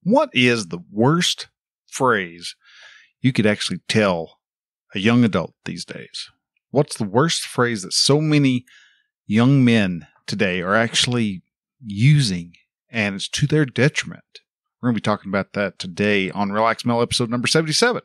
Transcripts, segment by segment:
What is the worst phrase you could actually tell a young adult these days? What's the worst phrase that so many young men today are actually using, and it's to their detriment? We're going to be talking about that today on Relax Mel episode number 77.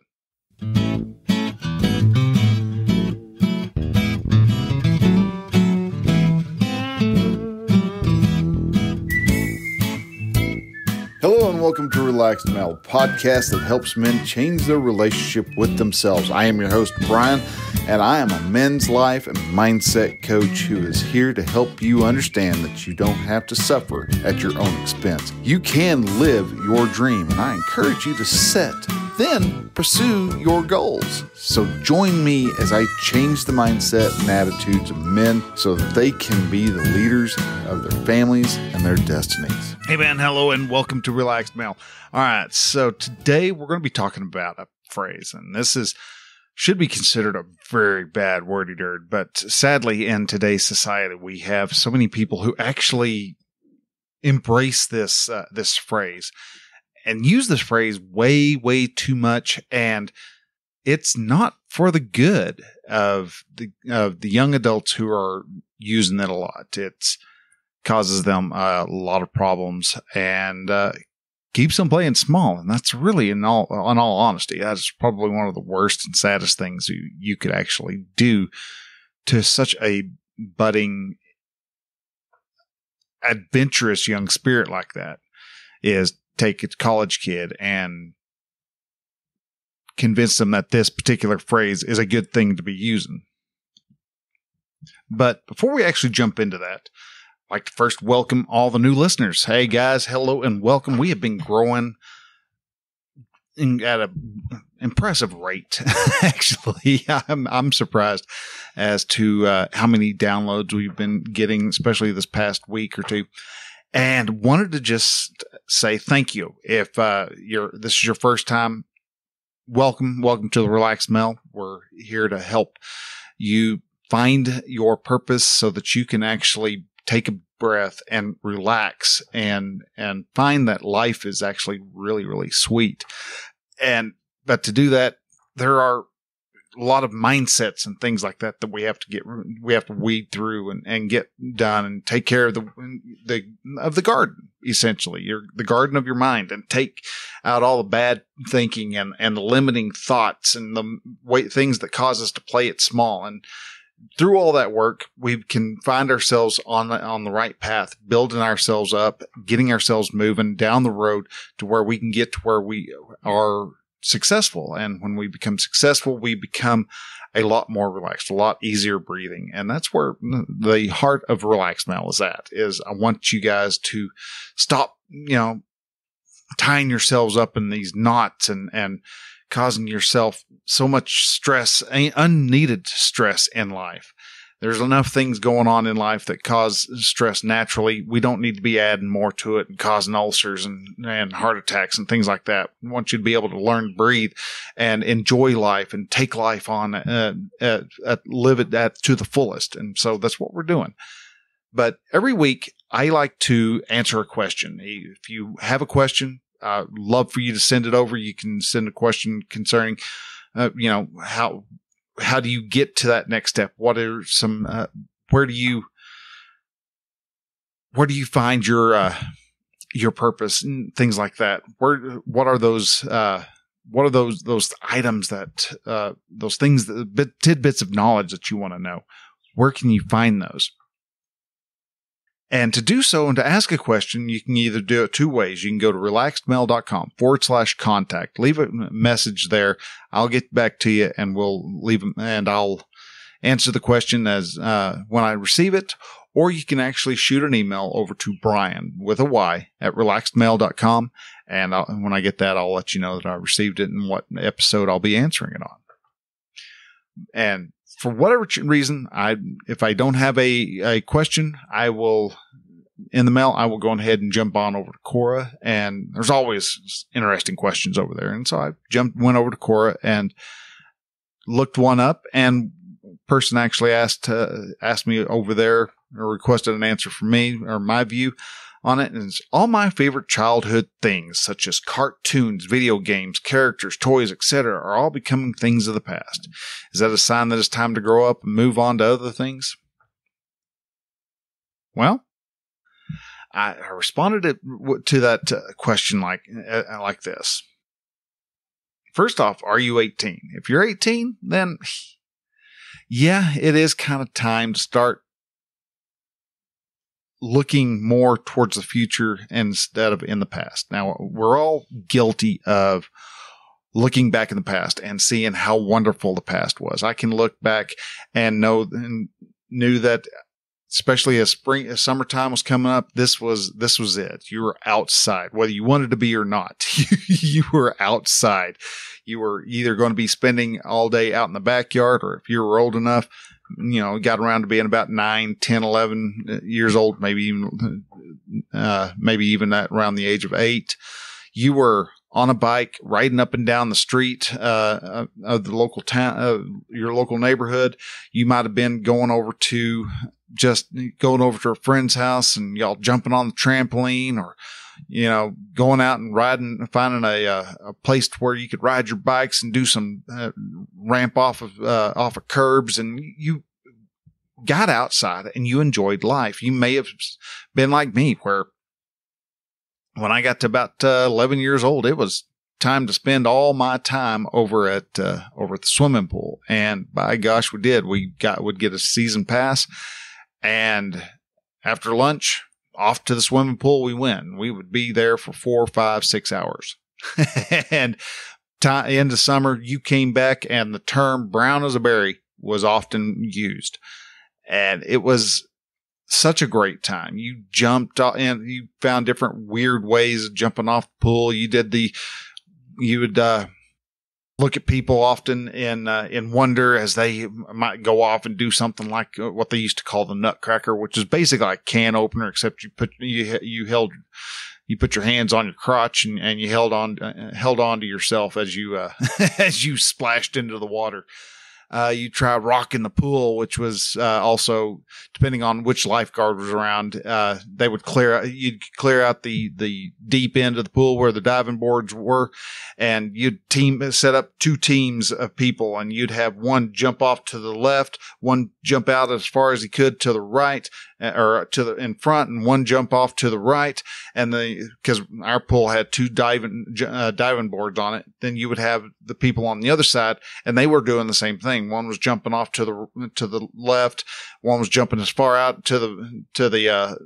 Hello and welcome to Relaxed Mel, podcast that helps men change their relationship with themselves. I am your host, Brian, and I am a men's life and mindset coach who is here to help you understand that you don't have to suffer at your own expense. You can live your dream, and I encourage you to set, then pursue your goals. So join me as I change the mindset and attitudes of men so that they can be the leaders of their families and their destinies. Hey man, hello and welcome to Relaxed Mel. All right, so today we're going to be talking about a phrase, and this should be considered a very bad wordy dirt, but sadly in today's society we have so many people who actually embrace this phrase and use this phrase way too much, and it's not for the good of the young adults who are using it a lot. It's causes them a lot of problems and keeps them playing small. And that's really, in all honesty, that's probably one of the worst and saddest things you could actually do to such a budding, adventurous young spirit like that, is take a college kid and convince them that this particular phrase is a good thing to be using. But before we actually jump into that, I'd like to first welcome all the new listeners. Hey guys, hello and welcome. We have been growing at an impressive rate. Actually, I'm surprised as to how many downloads we've been getting, especially this past week or two. And wanted to just say thank you. If this is your first time, welcome to the Relaxed Mel. We're here to help you find your purpose so that you can actually take a breath and relax and find that life is actually really sweet. But to do that, there are a lot of mindsets and things like that we have to weed through and get done and take care of the garden, essentially. The garden of your mind, and take out all the bad thinking and the limiting thoughts and the things that cause us to play it small. And through all that work, we can find ourselves on the right path, building ourselves up, getting ourselves moving down the road to where we can get to where we are successful. And when we become successful, we become a lot more relaxed, a lot easier breathing. And that's where the heart of Relaxed Mel is at, is I want you guys to stop, tying yourselves up in these knots and causing yourself so much stress, unneeded stress in life. There's enough things going on in life that cause stress naturally. We don't need to be adding more to it and causing ulcers and heart attacks and things like that. We want you to be able to learn to breathe and enjoy life and take life on, live it to the fullest. And so that's what we're doing. But every week, I like to answer a question. If you have a question, love for you to send it over. You can send a question concerning, how do you get to that next step? What are some, where do you find your purpose and things like that? What are those items that, those things, tidbits of knowledge that you want to know? Where can you find those? And to do so and to ask a question, you can either do it two ways. You can go to relaxedmel.com/contact. Leave a message there. I'll get back to you and I'll answer the question as when I receive it. Or you can actually shoot an email over to Brian with a Y at relaxedmel.com. And when I get that, I'll let you know that I received it and what episode I'll be answering it on. And for whatever reason, if I don't have a question, I will in the mail. I will go ahead and jump on over to Quora, and there's always interesting questions over there. And so I went over to Quora and looked one up, and person actually asked me over there or requested an answer from me or my view on it, and it's all my favorite childhood things, such as cartoons, video games, characters, toys, etc., are all becoming things of the past. Is that a sign that it's time to grow up and move on to other things? Well, I responded to that question like this. First off, are you 18? If you're 18, then yeah, it is kind of time to start looking more towards the future instead of in the past. Now, we're all guilty of looking back in the past and seeing how wonderful the past was. I can look back and knew that, especially as summertime was coming up, this was it. You were outside, whether you wanted to be or not. You were outside. You were either going to be spending all day out in the backyard, or if you were old enough, got around to being about 9, 10, 11 years old, maybe even that around the age of 8, you were on a bike riding up and down the street of the local town, your local neighborhood. You might have been going over to a friend's house and y'all jumping on the trampoline, or going out and riding, finding a place where you could ride your bikes and do some ramp off of curbs, and you got outside and you enjoyed life. You may have been like me, where when I got to about 11 years old, it was time to spend all my time over at the swimming pool, and by gosh, we did. Would get a season pass, and after lunch, off to the swimming pool we went. We would be there for 4, 5, 6 hours. And into summer, you came back and the term brown as a berry was often used. And it was such a great time. You jumped and you found different weird ways of jumping off the pool. You would look at people often in wonder as they might go off and do something like what they used to call the nutcracker, which is basically like a can opener, except you put your hands on your crotch and you held on to yourself as you as you splashed into the water. You tried rocking the pool, which was also, depending on which lifeguard was around, they would you'd clear out the deep end of the pool where the diving boards were, and you'd set up 2 teams of people, and you'd have one jump off to the left, one jump out as far as he could to the right, or in front, and one jump off to the right. And because our pool had 2 diving boards on it, then you would have the people on the other side, and they were doing the same thing. One was jumping off to the left, one was jumping as far out to the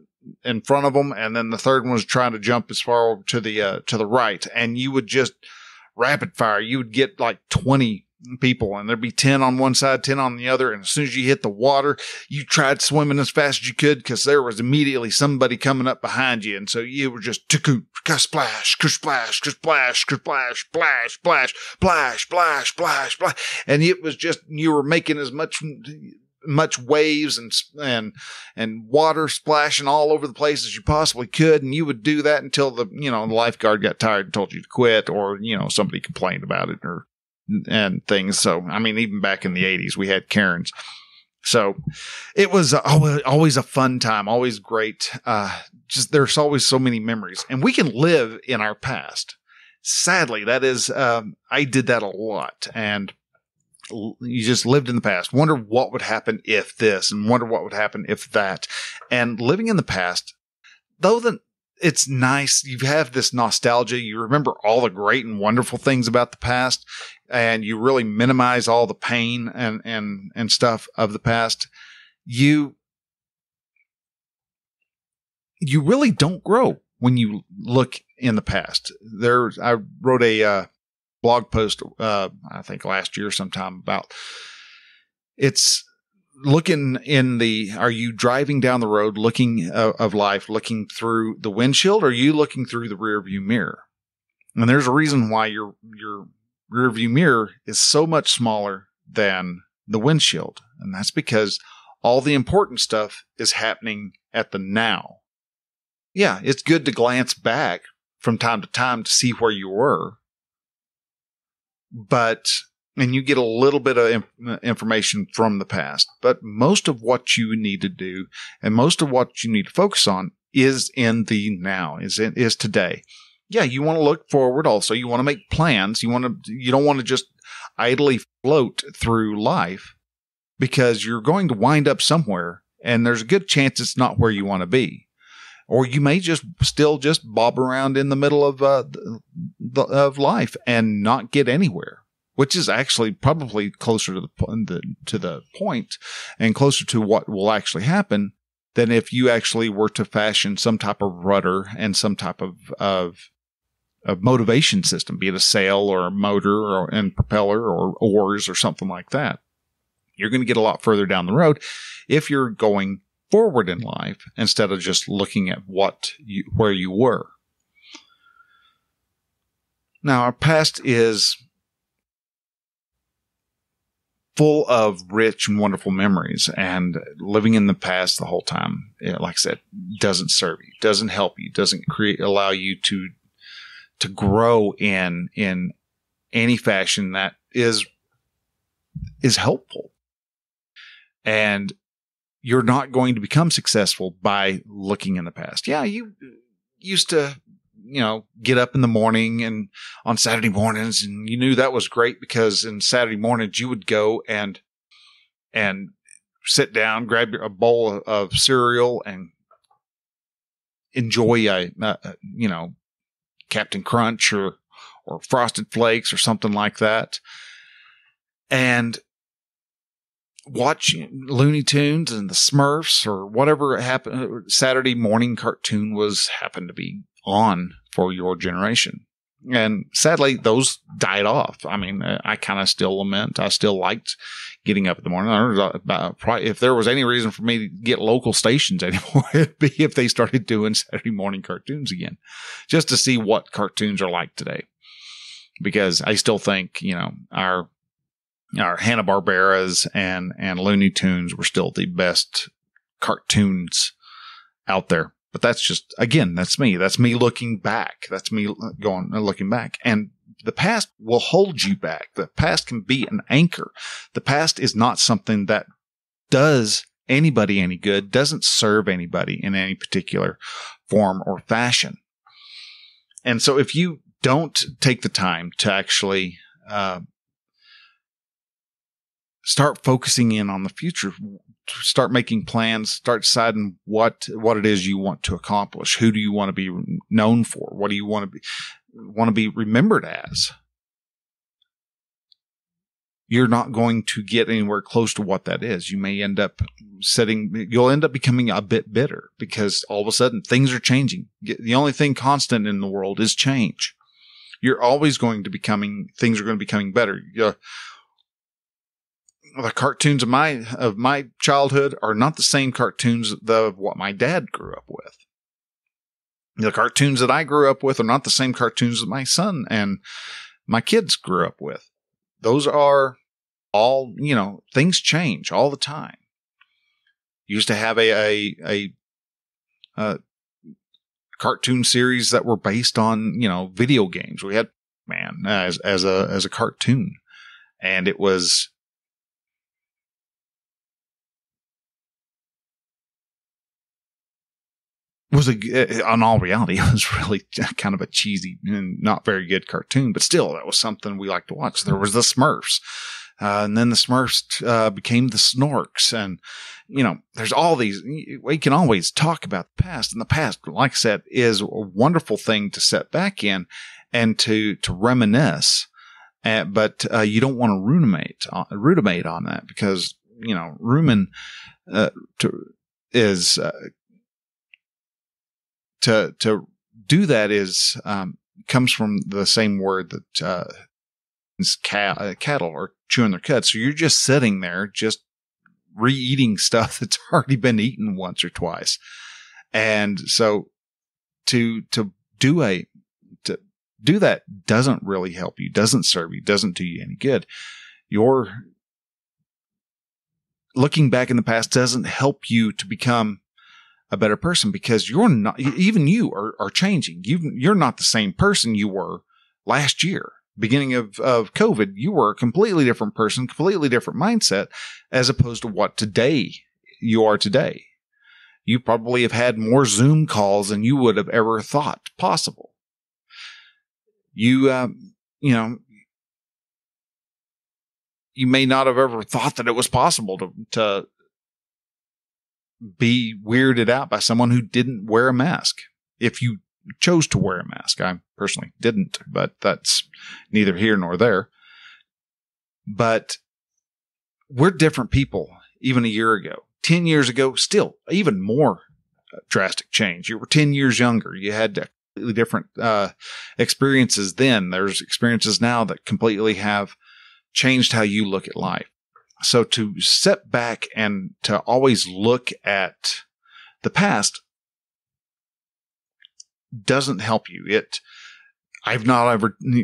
in front of them, and then the third one was trying to jump as far over to the right. And you would just rapid fire. You would get like 20 people, and there'd be 10 on one side, 10 on the other. And as soon as you hit the water, you tried swimming as fast as you could, because there was immediately somebody coming up behind you. And so you were just splash, splash, splash, splash, splash, splash, splash, splash, splash, splash. And it was just, you were making as much waves and water splashing all over the place as you possibly could. And you would do that until the lifeguard got tired and told you to quit, or, somebody complained about it and things. So, I mean, even back in the 80s, we had Karens. So it was always a fun time, always great. There's always so many memories, and we can live in our past. Sadly, that is, I did that a lot, and you just lived in the past. Wonder what would happen if this, and wonder what would happen if that. And living in the past, though it's nice. You have this nostalgia. You remember all the great and wonderful things about the past, and you really minimize all the pain and stuff of the past. You really don't grow when you look in the past. I wrote a blog post, I think last year sometime, about it's looking are you driving down the road looking of life, looking through the windshield, or are you looking through the rear view mirror? And there's a reason why your rear view mirror is so much smaller than the windshield. And that's because all the important stuff is happening at the now. Yeah, it's good to glance back from time to time to see where you were, and you get a little bit of information from the past. But most of what you need to do, and most of what you need to focus on, is in the now, is today. Yeah, you want to look forward also. You want to make plans. You don't want to just idly float through life, because you're going to wind up somewhere, and there's a good chance it's not where you want to be. Or you may still bob around in the middle of life and not get anywhere, which is actually probably closer to the point and closer to what will actually happen than if you actually were to fashion some type of rudder and some type of motivation system, be it a sail or a motor and propeller or oars or something like that. You're going to get a lot further down the road if you're going forward in life instead of just looking at where you were. Now, our past is full of rich and wonderful memories, and living in the past the whole time, like I said, doesn't serve you, doesn't help you, doesn't allow you to grow in any fashion that is helpful. And you're not going to become successful by looking in the past. Yeah, you used to, get up in the morning and on Saturday mornings, and you knew that was great because in Saturday mornings you would go and sit down, grab a bowl of cereal and enjoy Captain Crunch or Frosted Flakes or something like that. And watch Looney Tunes and the Smurfs or whatever Saturday morning cartoon happened to be on for your generation. And sadly, those died off. I mean, I kind of still lament. I still liked getting up in the morning. If there was any reason for me to get local stations anymore, it'd be if they started doing Saturday morning cartoons again, just to see what cartoons are like today. Because I still think, our Hanna-Barberas and Looney Tunes were still the best cartoons out there. But that's just, again, that's me. That's me looking back. That's me looking back. And the past will hold you back. The past can be an anchor. The past is not something that does anybody any good, doesn't serve anybody in any particular form or fashion. And so if you don't take the time to actually start focusing in on the future, start making plans, start deciding what it is you want to accomplish. Who do you want to be known for? What do you want to be remembered as? You're not going to get anywhere close to what that is. You'll end up becoming a bit bitter because all of a sudden things are changing. The only thing constant in the world is change. You're always things are going to be becoming better. The cartoons of my childhood are not the same cartoons of what my dad grew up with. The cartoons that I grew up with are not the same cartoons that my son and my kids grew up with. Those are all, things change all the time. Used to have a cartoon series that were based on, video games. We had as a cartoon, and it was on all reality, it was really kind of a cheesy and not very good cartoon, but still, that was something we liked to watch. There was the Smurfs, and then the Smurfs became the Snorks, and there's all these. We can always talk about the past, and the past, like I said, is a wonderful thing to sit back in and to reminisce. But you don't want to ruminate on that because To do that is comes from the same word that cattle are chewing their cud. So you're just sitting there, just re-eating stuff that's already been eaten once or twice. And so to do that doesn't really help you, doesn't serve you, doesn't do you any good. You're looking back in the past doesn't help you to become a better person because you are changing. You're not the same person you were last year. Beginning of COVID, you were a completely different person, completely different mindset as opposed to what today you are today. You probably have had more Zoom calls than you would have ever thought possible. You may not have ever thought that it was possible to be weirded out by someone who didn't wear a mask. If you chose to wear a mask, I personally didn't, but that's neither here nor there. But we're different people even a year ago. 10 years ago, still even more drastic change. You were 10 years younger. You had completely different experiences then. There's experiences now that completely have changed how you look at life. So to step back and to always look at the past doesn't help you.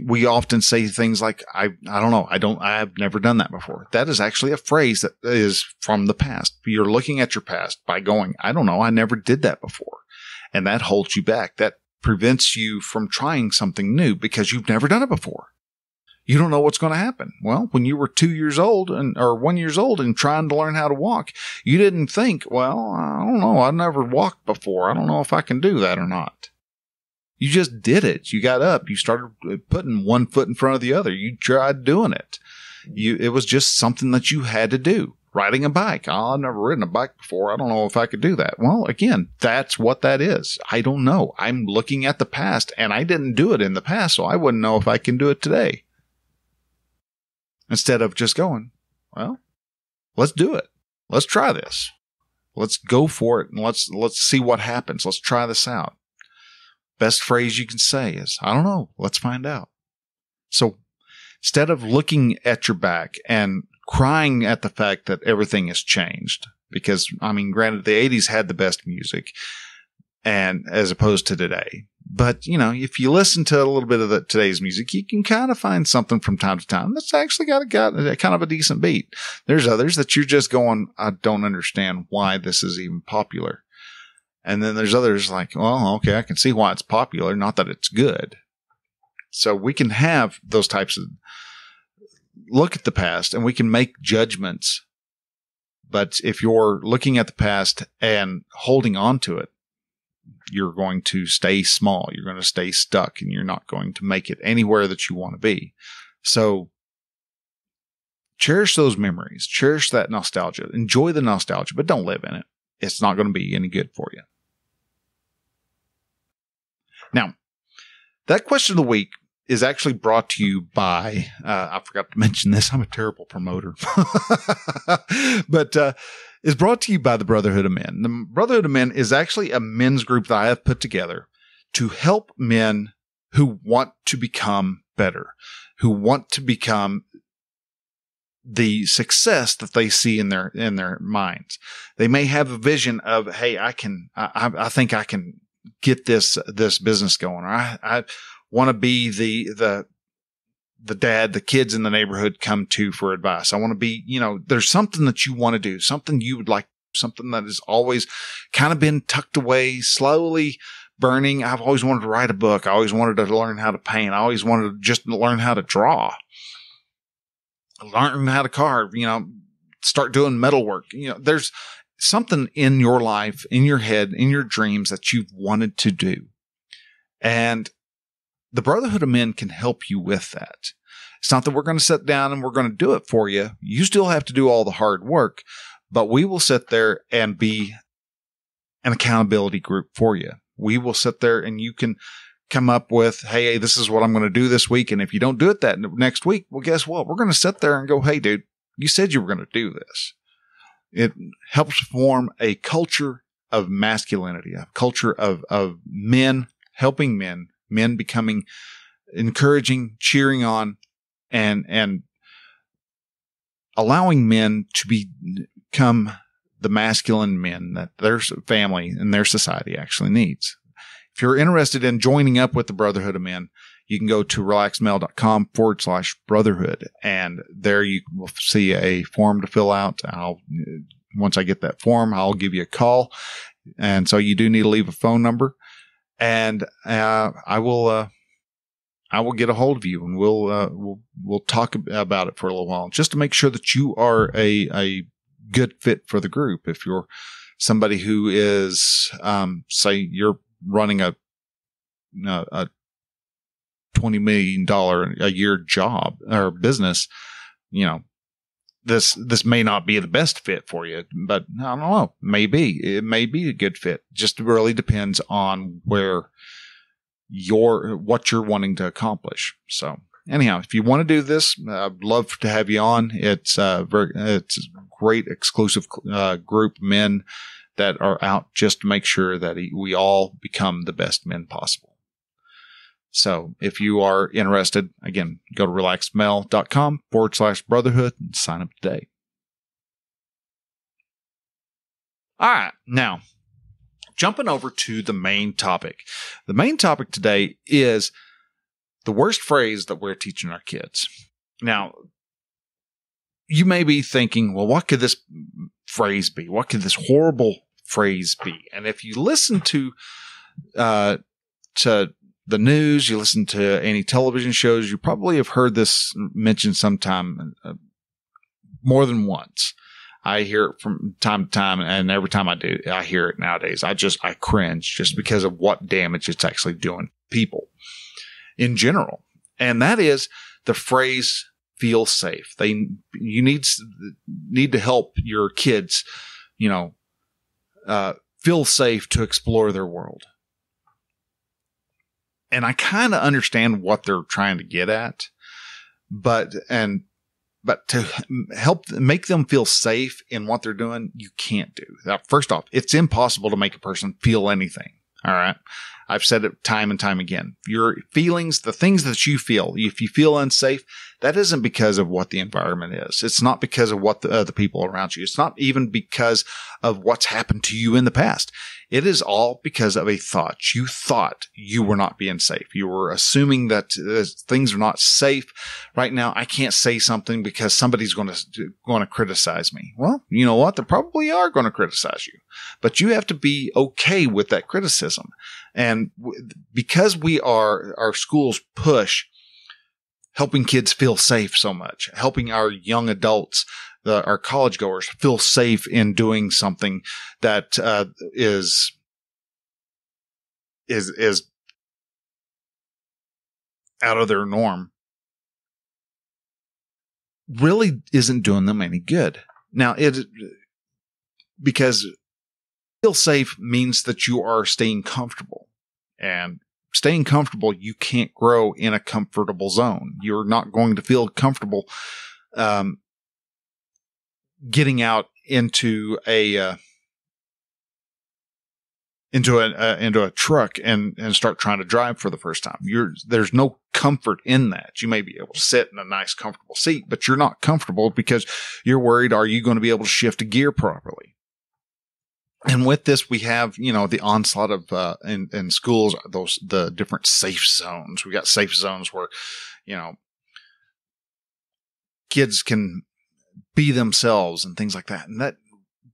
We often say things like, I don't know. I've never done that before. That is actually a phrase that is from the past. You're looking at your past by going, I don't know. I never did that before. And that holds you back. That prevents you from trying something new because you've never done it before. You don't know what's going to happen. Well, when you were 2 years old or 1 year old and trying to learn how to walk, you didn't think, well, I don't know. I've never walked before. I don't know if I can do that or not. You just did it. You got up. You started putting one foot in front of the other. You tried doing it. It was just something that you had to do. Riding a bike. Oh, I've never ridden a bike before. I don't know if I could do that. Well, again, that's what that is. I don't know. I'm looking at the past, and I didn't do it in the past, so I wouldn't know if I can do it today. Instead of just going, well, let's do it. Let's try this. Let's go for it, and let's see what happens. Let's try this out. Best phrase you can say is, I don't know. Let's find out. So instead of looking at your back and crying at the fact that everything has changed, because, I mean, granted, the 80s had the best music and as opposed to today. But, you know, if you listen to a little bit of today's music, you can kind of find something from time to time that's actually got a kind of a decent beat. There's others that you're just going, I don't understand why this is even popular. And then there's others like, well, okay, I can see why it's popular, not that it's good. So we can have those types of look at the past and we can make judgments. But if you're looking at the past and holding on to it, you're going to stay small. You're going to stay stuck and you're not going to make it anywhere that you want to be. So cherish those memories, cherish that nostalgia, enjoy the nostalgia, but don't live in it. It's not going to be any good for you. Now, that question of the week is actually brought to you by, I forgot to mention this. I'm a terrible promoter, but, is brought to you by the Brotherhood of Men. The Brotherhood of Men is actually a men's group that I have put together to help men who want to become better, who want to become the success that they see in their minds. They may have a vision of, hey, I think I can get this business going, or I want to be the dad the kids in the neighborhood come to for advice. I want to be, there's something that you want to do, something you would like, something that has always kind of been tucked away, slowly burning. I've always wanted to write a book. I always wanted to learn how to paint. I always wanted to just learn how to draw, learn how to carve, start doing metalwork. There's something in your life, in your head, in your dreams that you've wanted to do. And the Brotherhood of Men can help you with that. It's not that we're going to sit down and we're going to do it for you. You still have to do all the hard work, but we will sit there and be an accountability group for you. We will sit there and you can come up with, hey, this is what I'm going to do this week. And if you don't do it that next week, well, guess what? We're going to sit there and go, hey, dude, you said you were going to do this. It helps form a culture of masculinity, a culture of men helping men becoming encouraging, cheering on, and allowing men to become the masculine men that their family and their society actually needs. If you're interested in joining up with the Brotherhood of Men, you can go to relaxedmale.com/brotherhood. And there you will see a form to fill out. Once I get that form, I'll give you a call. And so you do need to leave a phone number. And I will get a hold of you, and we'll talk about it for a little while, just to make sure that you are a good fit for the group. If you're somebody who is, say you're running a $20 million a year job or business, this may not be the best fit for you, but I don't know. Maybe it may be a good fit. Just really depends on what you're wanting to accomplish. So anyhow, if you want to do this, I'd love to have you on. It's a great exclusive group of men that are out just to make sure that we all become the best men possible. So if you are interested, again, go to relaxedmale.com/brotherhood and sign up today. All right. Now, jumping over to the main topic. The main topic today is the worst phrase that we're teaching our kids. Now, you may be thinking, well, what could this phrase be? What could this horrible phrase be? And if you listen to the news, you listen to any television shows, you probably have heard this mentioned sometime, more than once. I hear it from time to time, and every time I do, I hear it nowadays. I cringe just because of what damage it's actually doing people in general. And that is the phrase "feel safe." You need to help your kids, feel safe to explore their world. And I kind of understand what they're trying to get at, but to help make them feel safe in what they're doing, you can't do that. First off, it's impossible to make a person feel anything. All right. I've said it time and time again. Your feelings, the things that you feel, if you feel unsafe, that isn't because of what the environment is. It's not because of what the people around you. It's not even because of what's happened to you in the past. It is all because of a thought. You thought you were not being safe. You were assuming that things are not safe. Right now, I can't say something because somebody's going to criticize me. Well, you know what? They probably are going to criticize you, but you have to be okay with that criticism. And because our schools push helping kids feel safe so much, helping our young adults, our college goers feel safe in doing something that is out of their norm, really isn't doing them any good. Now, because feel safe means that you are staying comfortable, and staying comfortable, you can't grow in a comfortable zone. You're not going to feel comfortable getting out into a truck and start trying to drive for the first time. There's no comfort in that. You may be able to sit in a nice, comfortable seat, but you're not comfortable because you're worried, are you going to be able to shift a gear properly? And with this, we have, the onslaught of, in schools, the different safe zones. We got safe zones where, kids can be themselves and things like that. And that,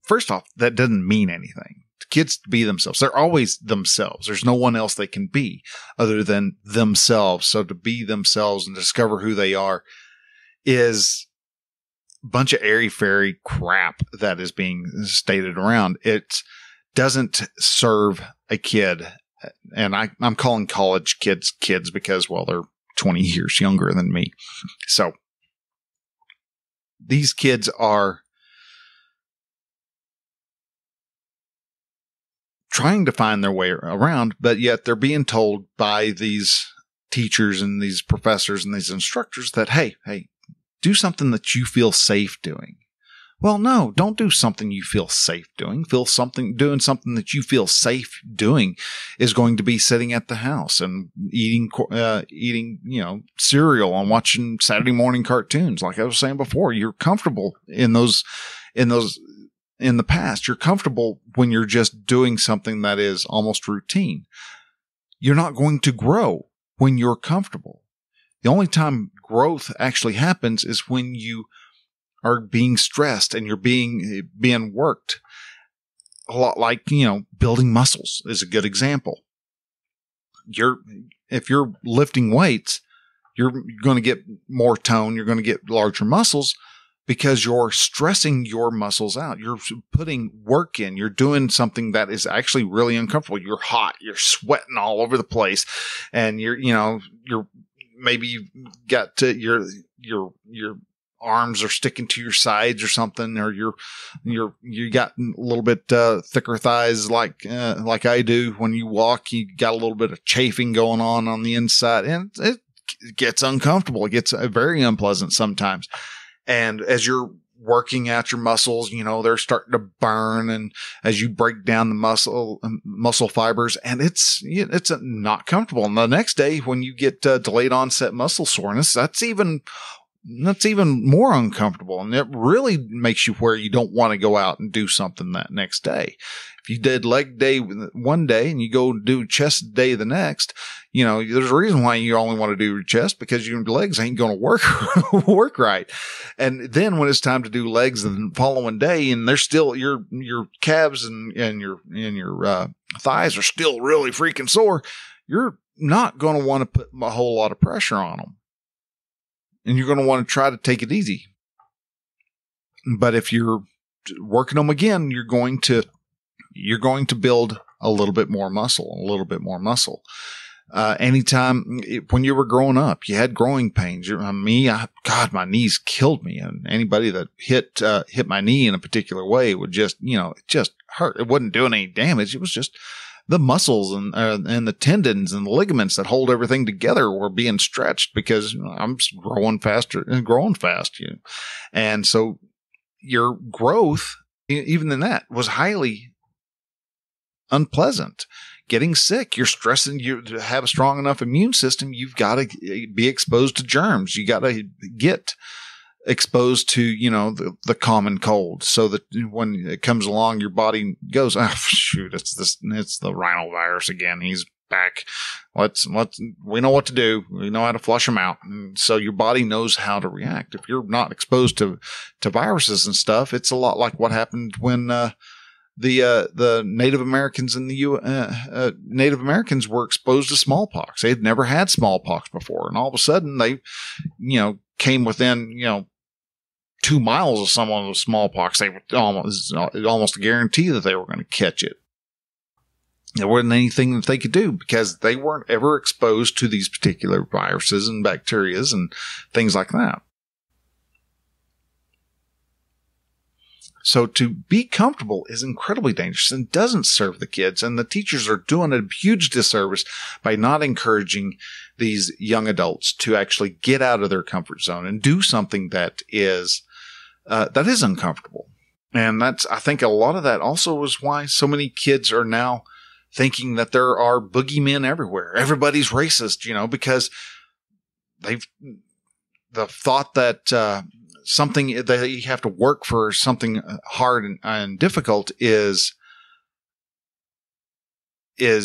first off, that doesn't mean anything. Kids to be themselves. They're always themselves. There's no one else they can be other than themselves. So to be themselves and discover who they are is bunch of airy-fairy crap that is being stated around. It doesn't serve a kid. And I'm calling college kids because, well, they're 20 years younger than me. So these kids are trying to find their way around, but yet they're being told by these teachers and these professors and these instructors that, hey, do something that you feel safe doing. Well, no, don't do something you feel safe doing. Doing something that you feel safe doing is going to be sitting at the house and eating, cereal and watching Saturday morning cartoons. Like I was saying before, you're comfortable in the past. You're comfortable when you're just doing something that is almost routine. You're not going to grow when you're comfortable. The only time growth actually happens is when you are being stressed and you're being worked. A lot like, building muscles is a good example. If you're lifting weights, you're going to get more tone, you're going to get larger muscles, because you're stressing your muscles out. You're putting work in. You're doing something that is actually really uncomfortable. You're hot. You're sweating all over the place, and you're maybe you've got to, your arms are sticking to your sides or something, or you got a little bit thicker thighs like I do. When you walk, you got a little bit of chafing going on the inside, and it gets uncomfortable. It gets very unpleasant sometimes. And as you're working out your muscles, they're starting to burn, and as you break down the muscle fibers, and it's not comfortable. And the next day, when you get delayed onset muscle soreness, that's even more uncomfortable. And it really makes you where you don't want to go out and do something that next day. If you did leg day one day and you go do chest day the next, there's a reason why you only want to do your chest, because your legs ain't going to work right. And then when it's time to do legs the following day, and they're still, your calves and your thighs are still really freaking sore, you're not going to want to put a whole lot of pressure on them. And you're going to want to try to take it easy. But if you're working them again, you're going to build a little bit more muscle. Anytime when you were growing up, you had growing pains. My knees killed me. And anybody that hit my knee in a particular way would just, it just hurt. It wasn't doing any damage. It was just the muscles and the tendons and the ligaments that hold everything together were being stretched, because I'm growing faster and growing fast. And so your growth, even in that, was highly unpleasant. Getting sick, you're stressing. You to have a strong enough immune system, you've got to be exposed to germs. You got to get exposed to, the common cold, so that when it comes along, your body goes, oh, shoot, it's the rhinovirus again. He's back. We know what to do. We know how to flush them out. And so your body knows how to react. If you're not exposed to viruses and stuff, it's a lot like what happened when, the Native Americans in the Native Americans were exposed to smallpox. They had never had smallpox before. And all of a sudden they, came within, 2 miles of someone with smallpox. They were almost a guarantee that they were going to catch it. There wasn't anything that they could do, because they weren't ever exposed to these particular viruses and bacterias and things like that. So to be comfortable is incredibly dangerous and doesn't serve the kids. And the teachers are doing a huge disservice by not encouraging these young adults to actually get out of their comfort zone and do something that is uncomfortable. And I think a lot of that also is why so many kids are now thinking that there are boogeymen everywhere. Everybody's racist, because the thought that, something that you have to work for, something hard and difficult is in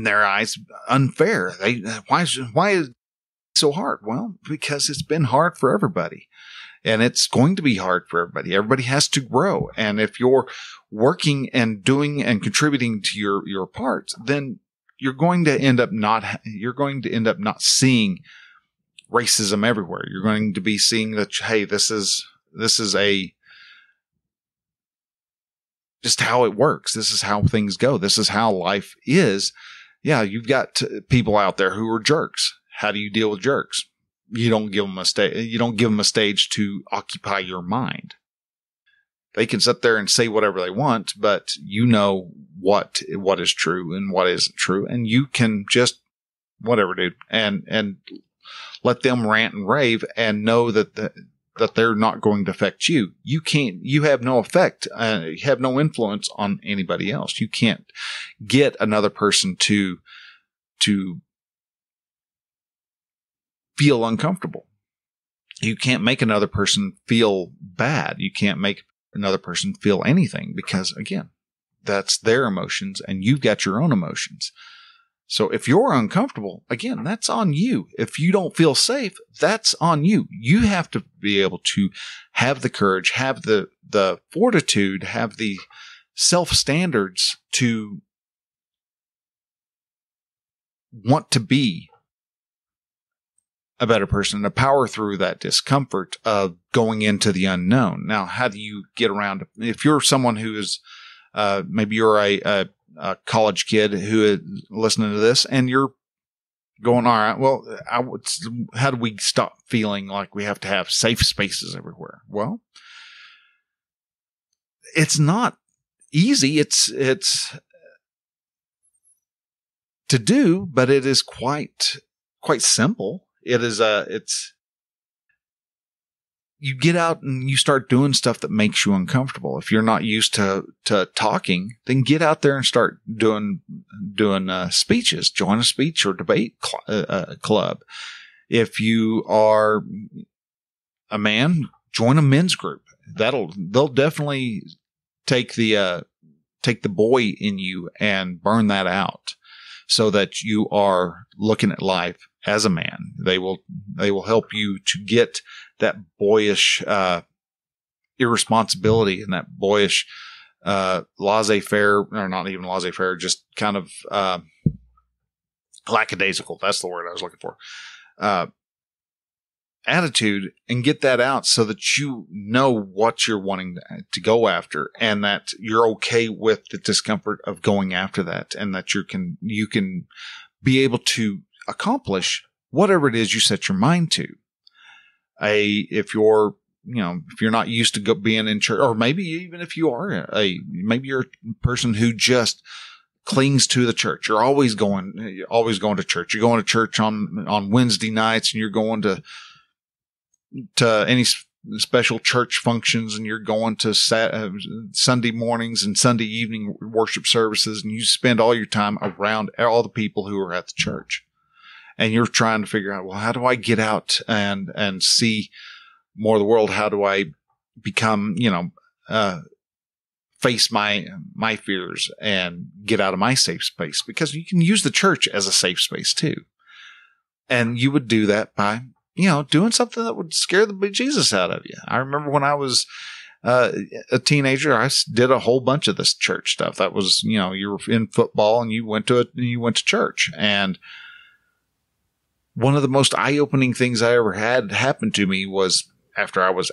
their eyes unfair. Why is it so hard? Well, because it's been hard for everybody, and it's going to be hard for everybody. Everybody has to grow. And if you're working and doing and contributing to your parts, then you're going to end up not seeing racism everywhere. You're going to be seeing that, hey, this is just how it works. This is how things go. This is how life is. Yeah, you've got people out there who are jerks. How do you deal with jerks? You don't give them a stage to occupy your mind. They can sit there and say whatever they want, but you know what is true and what isn't true, and you can just whatever, dude, and let them rant and rave, and know that they're not going to affect you. You have no effect. You have no influence on anybody else. You can't get another person to feel uncomfortable. You can't make another person feel bad. You can't make another person feel anything, because again, that's their emotions and you've got your own emotions. So if you're uncomfortable, again, that's on you. If you don't feel safe, that's on you. You have to be able to have the courage, have the fortitude, have the self-standards to want to be a better person, to power through that discomfort of going into the unknown. Now, how do you get around? If you're someone who is, maybe you're a college kid who is listening to this and you're going, all right, well, how do we stop feeling like we have to have safe spaces everywhere? Well, it's not easy. It's to do, but it is quite simple. It is you get out and you start doing stuff that makes you uncomfortable. If you're not used to talking, then get out there and start doing speeches. Join a speech or debate club. If you are a man, join a men's group. They'll definitely take the boy in you and burn that out, so that you are looking at life as a man. They will help you to get that boyish irresponsibility and that boyish laissez-faire, or not even laissez-faire, just kind of lackadaisical. That's the word I was looking for. Attitude, and get that out so that you know what you're wanting to go after, and that you're okay with the discomfort of going after that, and that you can be able to accomplish whatever it is you set your mind to. If you're not used to being in church, or maybe even if you are maybe you're a person who just clings to the church. You're always going to church. You're going to church on Wednesday nights, and you're going to any special church functions, and you're going to Sunday mornings and Sunday evening worship services, and you spend all your time around all the people who are at the church. And you're trying to figure out, well, how do I get out and see more of the world? How do I become, face my fears and get out of my safe space? Because you can use the church as a safe space too. And you would do that by, doing something that would scare the bejesus out of you. I remember when I was a teenager, I did a whole bunch of this church stuff. That was, you were in football and you went to church. And one of the most eye-opening things I ever had happen to me was after I was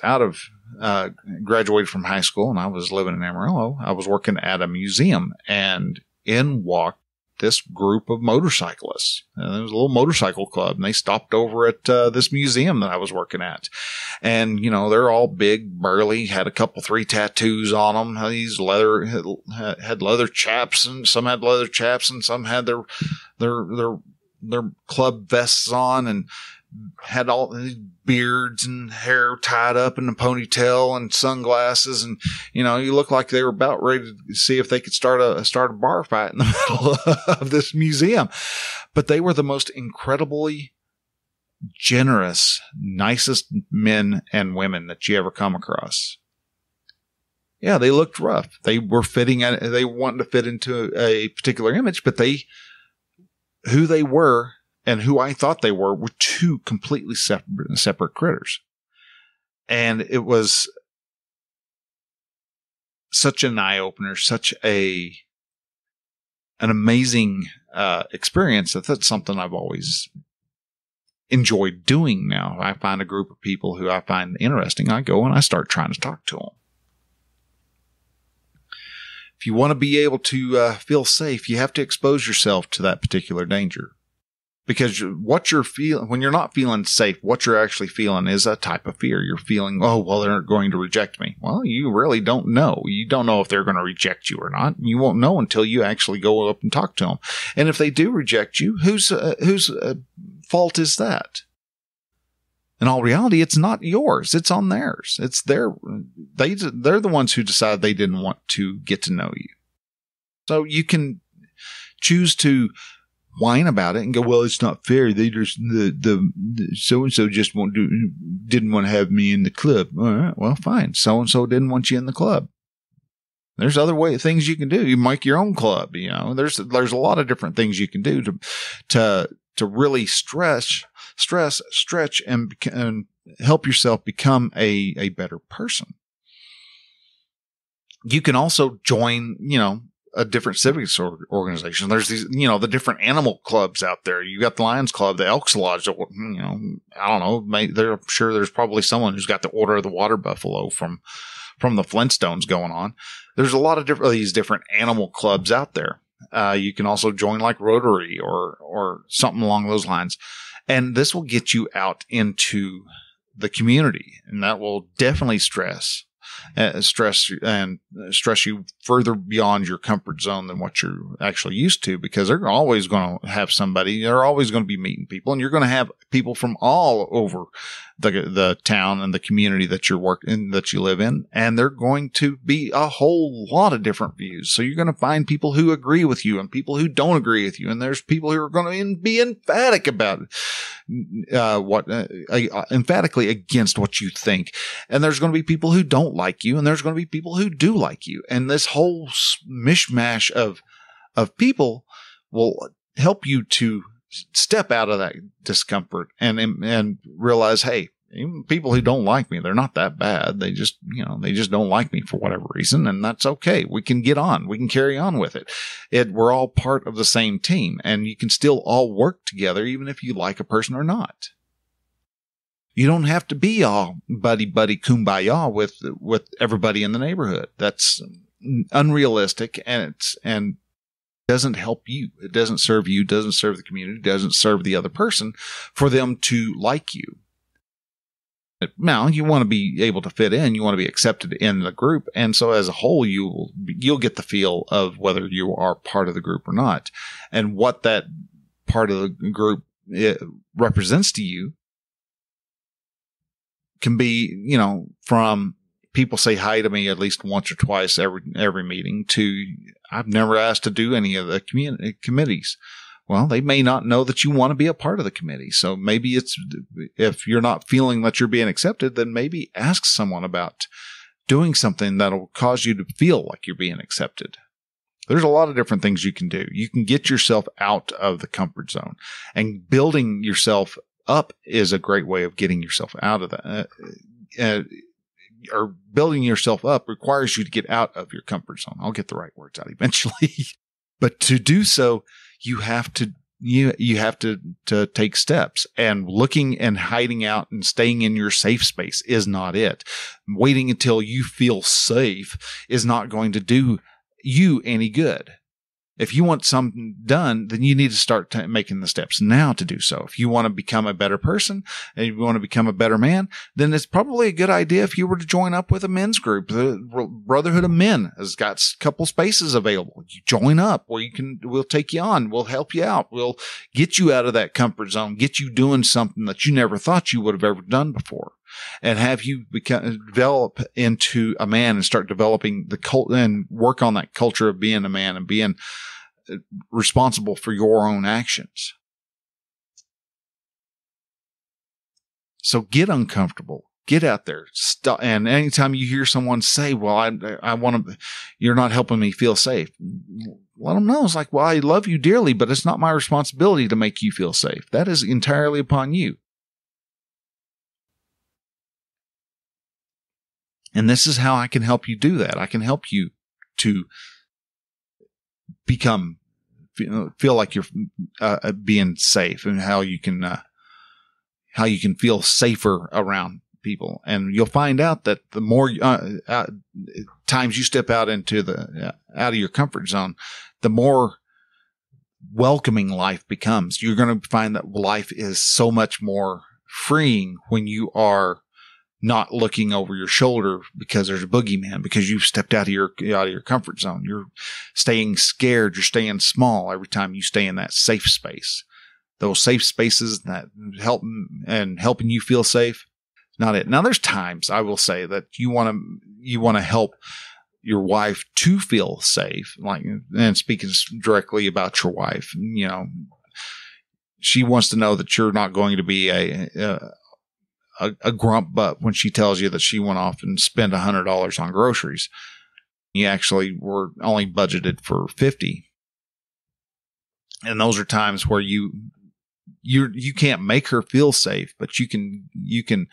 graduated from high school and I was living in Amarillo. I was working at a museum, and in walked this group of motorcyclists. And there was a little motorcycle club, and they stopped over at this museum that I was working at. And, they're all big, burly, had a couple, 3 tattoos on them. These had leather chaps, and some had leather chaps, and some had their club vests on, and had all these beards and hair tied up in a ponytail and sunglasses. And, you look like they were about ready to see if they could start a bar fight in the middle of this museum. But they were the most incredibly generous, nicest men and women that you ever come across. Yeah, they looked rough. They were they wanted to fit into a particular image, but who they were and who I thought they were two completely separate critters. And it was such an eye-opener, such an amazing experience that's something I've always enjoyed doing now. I find a group of people who I find interesting. I go and I start trying to talk to them. If you want to be able to feel safe, you have to expose yourself to that particular danger. Because what you're feeling, when you're not feeling safe, what you're actually feeling is a type of fear. You're feeling, oh, well, they're going to reject me. Well, you really don't know. You don't know if they're going to reject you or not. You won't know until you actually go up and talk to them. And if they do reject you, whose fault is that? In all reality, it's not yours. It's on theirs. It's they're the ones who decided they didn't want to get to know you. So you can choose to whine about it and go, well, it's not fair. They just the so-and-so just didn't want to have me in the club. All right, well, fine. So-and-so didn't want you in the club. There's other things you can do. You make your own club. There's a lot of different things you can do to really stretch, and help yourself become a better person. You can also join, a different civics organization. There's these, the different animal clubs out there. You got the Lions Club, the Elks Lodge, I don't know. I'm sure there's probably someone who's got the Order of the Water Buffalo from the Flintstones going on. There's a lot of these different animal clubs out there. You can also join like Rotary or something along those lines. And this will get you out into the community, and that will definitely stress you further beyond your comfort zone than what you're actually used to, because they're always going to have somebody. They're always going to be meeting people, and you're going to have people from all over the town and the community that you live in, and they're going to be a whole lot of different views. So you're going to find people who agree with you and people who don't agree with you, and there's people who are going to be emphatic about emphatically against what you think, and there's going to be people who don't like you, and there's going to be people who do like you, and this whole mishmash of people will help you to step out of that discomfort and realize, hey, even people who don't like me, they're not that bad. They just don't like me for whatever reason, and that's okay. We can get on. We can carry on with it. We're all part of the same team, and you can still all work together even if you like a person or not. You don't have to be all buddy kumbaya with everybody in the neighborhood. That's unrealistic, and doesn't help you. It doesn't serve you, doesn't serve the community, doesn't serve the other person for them to like you. Now, you want to be able to fit in. You want to be accepted in the group. And so as a whole, you'll get the feel of whether you are part of the group or not, and what that part of the group represents to you can be, from people say hi to me at least once or twice every meeting to I've never asked to do any of the committees. Well, they may not know that you want to be a part of the committee. So maybe if you're not feeling that you're being accepted, then maybe ask someone about doing something that'll cause you to feel like you're being accepted. There's a lot of different things you can do. You can get yourself out of the comfort zone, and building yourself up is a great way of getting yourself out of that. Or building yourself up requires you to get out of your comfort zone. I'll get the right words out eventually. But to do so, you have to take steps, and looking and hiding out and staying in your safe space is not it. Waiting until you feel safe is not going to do you any good. If you want something done, then you need to start making the steps now to do so. If you want to become a better person and you want to become a better man, then it's probably a good idea if you were to join up with a men's group. The Brotherhood of Men has got a couple spaces available. You join up where we'll take you on. We'll help you out. We'll get you out of that comfort zone, get you doing something that you never thought you would have ever done before, and have you develop into a man and start developing the cult and work on that culture of being a man and being responsible for your own actions. So get uncomfortable, get out there. And anytime you hear someone say, well, I want to, you're not helping me feel safe, let them know. It's like, well, I love you dearly, but it's not my responsibility to make you feel safe. That is entirely upon you. And this is how I can help you do that. I can help you to feel like you're being safe, and how you can feel safer around people. And you'll find out that the more times you step out into out of your comfort zone, the more welcoming life becomes. You're going to find that life is so much more freeing when you are not looking over your shoulder because there's a boogeyman, because you've stepped out of your comfort zone. You're staying scared. You're staying small every time you stay in that safe space. Those safe spaces that helping you feel safe, not it. Now, there's times I will say that you want to help your wife to feel safe. And speaking directly about your wife, she wants to know that you're not going to be a grump butt when she tells you that she went off and spent $100 on groceries. You actually were only budgeted for $50. And those are times where you can't make her feel safe, but you can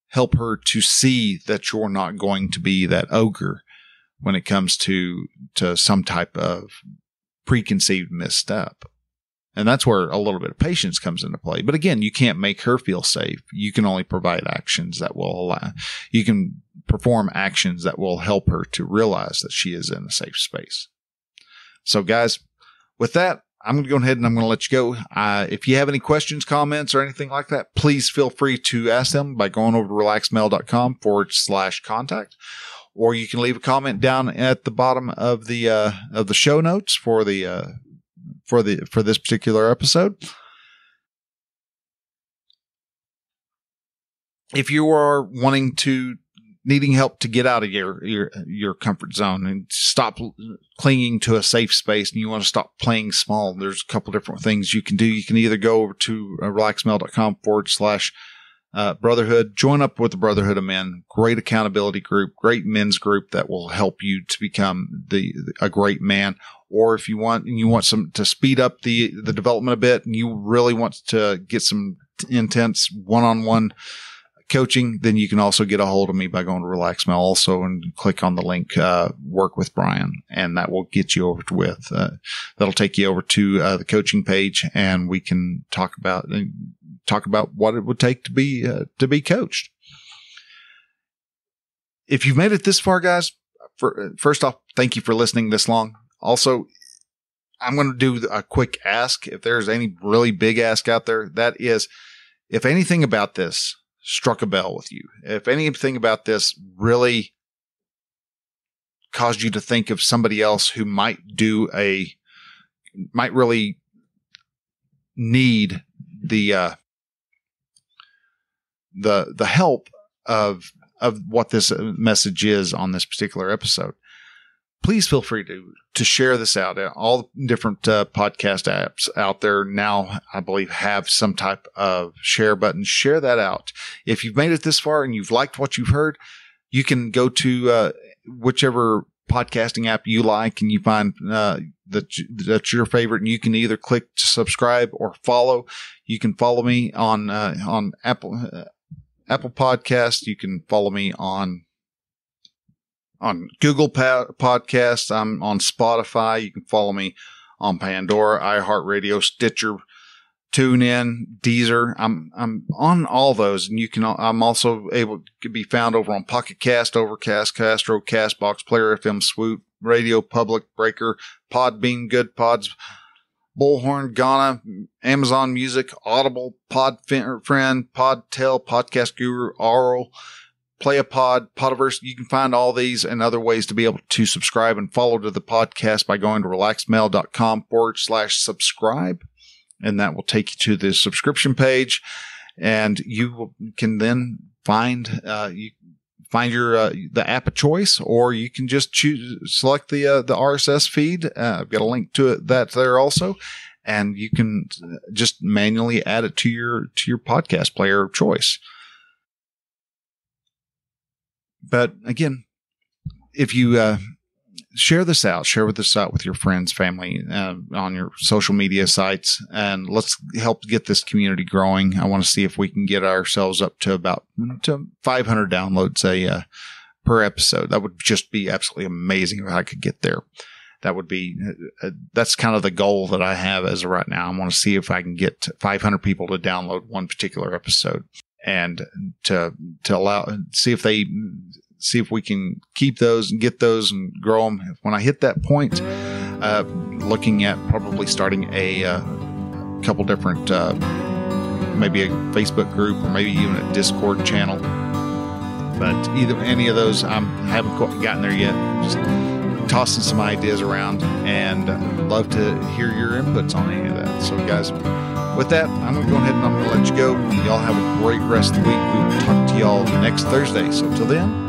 help her to see that you're not going to be that ogre when it comes to some type of preconceived misstep. And that's where a little bit of patience comes into play. But again, you can't make her feel safe. You can only provide actions that will you can perform actions that will help her to realize that she is in a safe space. So guys, with that, I'm going to go ahead and I'm going to let you go. If you have any questions, comments, or anything like that, please feel free to ask them by going over to relaxedmale.com/contact. Or you can leave a comment down at the bottom of the show notes for this particular episode. If you are needing help to get out of your comfort zone and stop clinging to a safe space, and you want to stop playing small, there's a couple different things you can do. You can either go over to relaxedmale.com/Brotherhood, join up with the Brotherhood of Men, great accountability group, great men's group that will help you to become a great man. Or if you want to speed up the development a bit, and you really want to get some intense one-on-one coaching, then you can also get a hold of me by going to Relax Male also and click on the link, Work with Brian, and that will get you over that'll take you over to the coaching page, and we can talk about what it would take to be coached. If you've made it this far, guys, first off, thank you for listening this long. Also, I'm going to do a quick ask. If there's any really big ask out there, that is, if anything about this struck a bell with you, if anything about this really caused you to think of somebody else who might really need the help of what this message is on this particular episode, please feel free to share this out. All different podcast apps out there now, I believe, have some type of share button. Share that out. If you've made it this far and you've liked what you've heard, you can go to whichever podcasting app you like, and you find that's your favorite, and you can either click to subscribe or follow. You can follow me on Apple Podcasts. You can follow me on Google Podcasts. I'm on Spotify. You can follow me on Pandora, iHeartRadio, Stitcher, TuneIn, Deezer. I'm on all those, and I'm also able to be found over on Pocket Cast, Overcast, Castro, Castbox, Player FM, Swoop, Radio Public, Breaker, Podbean, Good Pods, Bullhorn, Ghana, Amazon Music, Audible, Podfriend, Podtail, Podcast Guru, Aural, PlayAPod, Podiverse. You can find all these and other ways to be able to subscribe and follow to the podcast by going to relaxedmale.com/subscribe. And that will take you to the subscription page. And you can then find your, the app of choice, or you can just select the RSS feed. I've got a link to it that's there also. And you can just manually add it to your podcast player of choice. But again, if you share this out with your friends, family, on your social media sites, and let's help get this community growing. I want to see if we can get ourselves up to about 500 downloads per episode. That would just be absolutely amazing if I could get there. That would be that's kind of the goal that I have as of right now. I want to see if I can get 500 people to download one particular episode, and to see if we can keep those and get those and grow them. When I hit that point, looking at probably starting a couple different, maybe a Facebook group or maybe even a Discord channel. But any of those, I haven't quite gotten there yet. Just tossing some ideas around, and love to hear your inputs on any of that. So guys, with that, I'm going to go ahead and I'm going to let you go. Y'all have a great rest of the week. We will talk to y'all next Thursday. So till then,